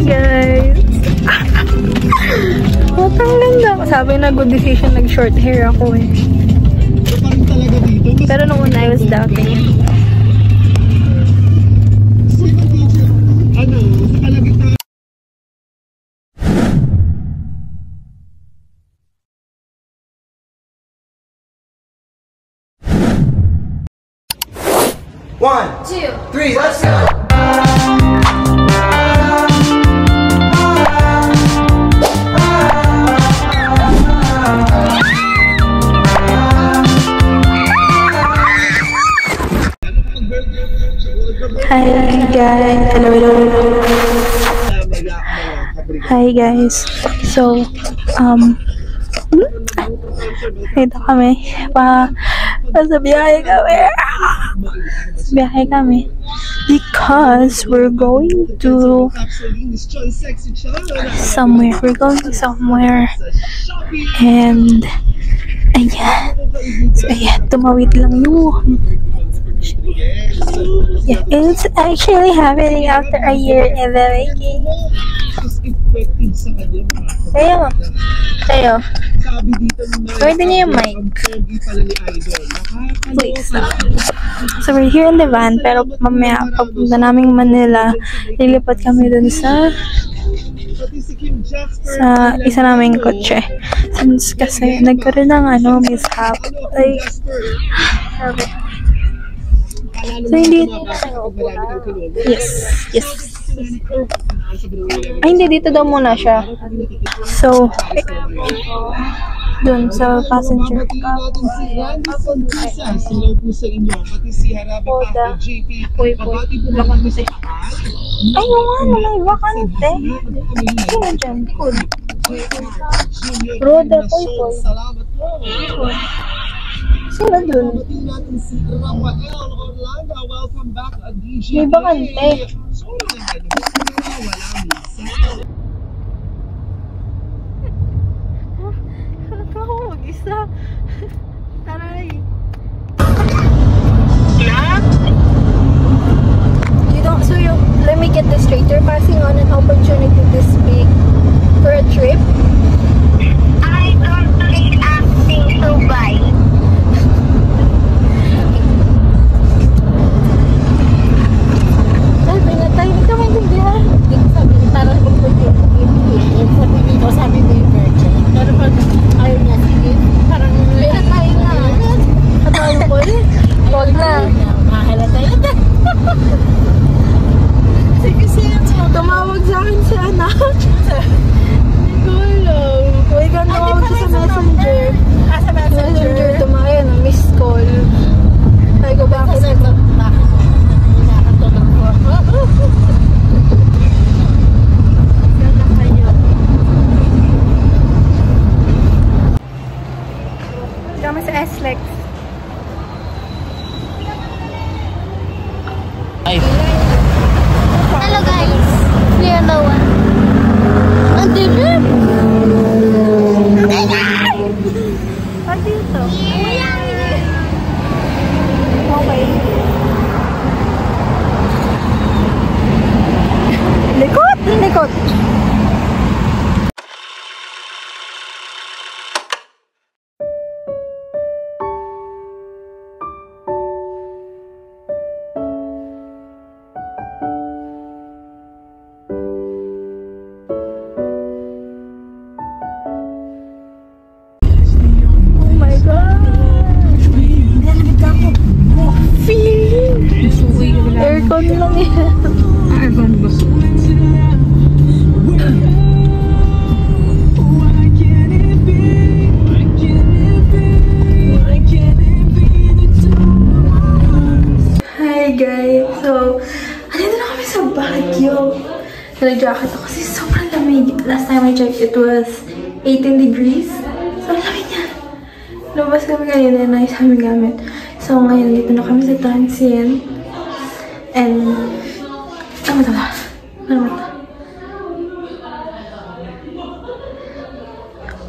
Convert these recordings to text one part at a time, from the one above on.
guys! Matang ganda. Sabi na good decision, nag-short hair ako eh. Pero nung una, I was doubting it. One, two, three, let's go! Hi guys! Hello. Hi guys! So, ito kami. Sa biyahe kami. Because we're going to somewhere. We're going somewhere. And, ayan. So, ayan. Tumawid lang yung... Yeah, it's actually happening after a year in the making. Tayo. Pwede niyo yung mic. Please. So, we're here in the van, pero mamaya, pagpunta naming Manila, lilipat kami dun sa isa naming kotse. Since kasi, nagkaroon ng mishap. Like, so, hindi... Yes. Ay, hindi. Dito daw muna siya. So, dun sa passenger. Ay, yung may bakante. Sino dyan? Cool. Roda, Poy. Sino dun? May bakante. Ako mag-isa. Taray. So let me get this straight. You're passing on an opportunity this week for a trip? I don't like acting, so bye. Sabi nga tayo, hindi ka maintindihan. Sabi niya, parang sabi mo yung virgin. Pero pag ayaw niya, sige, parang Tayo na. Katawa ko eh. Huwag na. makakalata yun. Sige, Tumawag sa akin si anak. Hindi ko alam. Uy, gano'n ako sa messenger. Sa messenger. Tumayan, miss call. Ay ko, bakit? Nakatulog ko. Kami sa S-Lex. Hello guys, we are the one. Ang dilim! Pag dito. Okay. Likot! Aircon lang yan. Aircon ba? Hi guys! So, andito na kami sa Baguio. Nag-jacket ako kasi sobrang lamig. Last time I checked, it was 18 degrees. So, lamig niya. Lumabas kami kanina na yung aming gamit. So, ngayon dito na kami sa Transient. And, ano ba?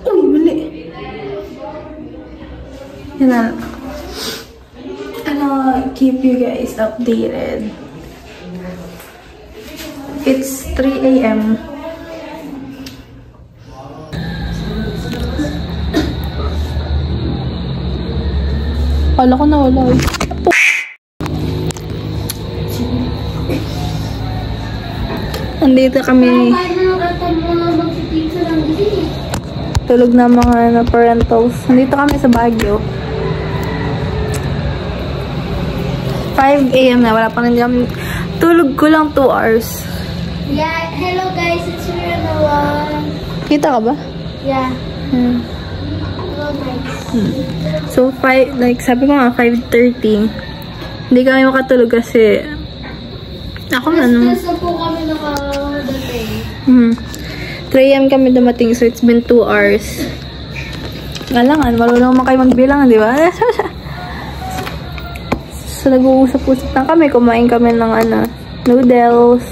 Uy, mali. Yan na. I'll keep you guys updated. It's 3 a.m. Kala ko nawala eh. Andito kami. Tulog na mga parentals. Andito kami sa Baguio. 5 a.m. na. Wala pa rin kami. Tulog ko lang 2 hours. Yeah, hello guys, it's Miranoa. Kita ka ba? Yeah. Hello guys. So, sabi ko nga, 5:30. Hindi kami makatulog kasi ako Stress na po kami nakadating. 3 a.m. kami dumating, so it's been 2 hours. Galangan, marunong naman kayo magbilang, di ba? So, nag-uusap-usap na kami. Kumain kami ng noodles,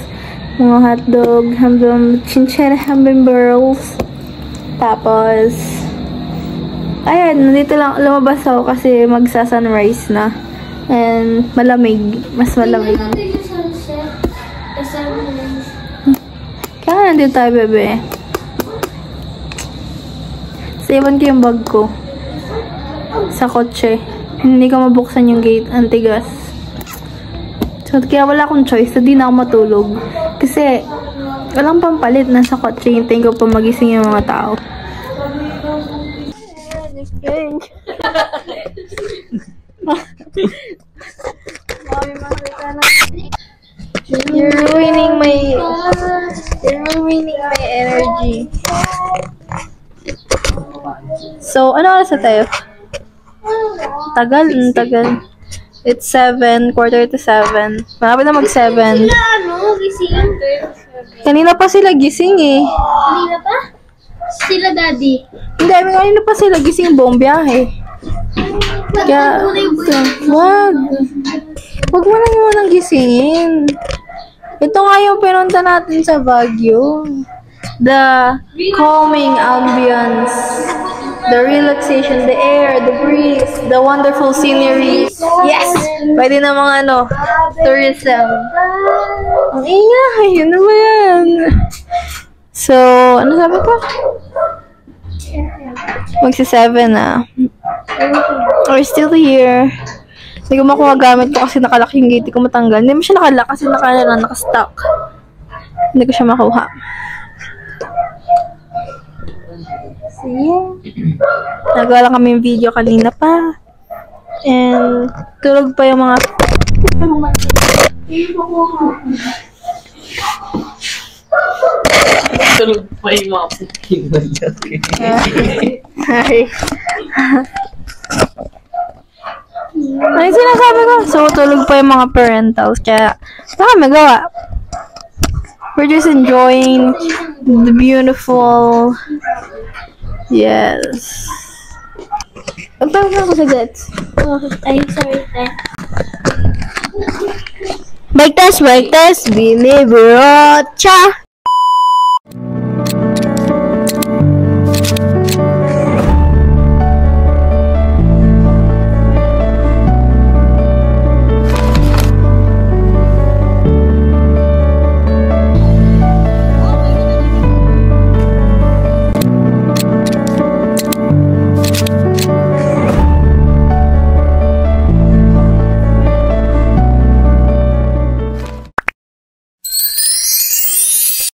mga hotdog, chinchera hamburgers. Tapos, ayan, nandito lang, lumabas ako kasi magsa-sunrise na. And, malamig. Mas malamig. Tingnan natin yung sunset. Kaya nandito tayo, bebe. So, iwan ko yung bag ko. Sa kotse. Hindi ko mabuksan yung gate. Antigas. So, kaya wala akong choice. Hindi na ako matulog. Kasi, walang pampalit. Nasa kotse. Hintayin ko pa magising yung mga tao. You're ruining my energy. So, ano oras na tayo? Tagal. It's 7, quarter to 7. Malapit na mag-7. Gising. Kanina pa sila gising eh. Kanina pa? Sila daddy. Hindi, kanina pa sila gising buong biyahe. Kaya, wag mo lang yung nang gisingin. Ito nga yung pinunta natin sa Baguio. The calming ambience, the relaxation, the air, the breeze, the wonderful scenery. Yes! Pwede na mga tourism. Ang ingay, yun na ba yan? So, ano sabi ko? Magsi-7 na. We're still here. Hindi ko makuha gamit ko kasi nakalak yung gate ko matanggal. Hindi mo siya nakalak kasi nakastock. Hindi ko siya makuha. So, yeah. Nagawa lang kami yung video kanina pa. And, tulog pa yung mga... Tulog pa yung mga puking malaki. Sorry. Ano yung sinasabi ko? So, tulog pa yung mga parentals. Kaya, wala magawa. We're just enjoying the beautiful... Yes. Magtawag na ako sa gets. Ay, sorry, te. Bike test, Bini Brocha!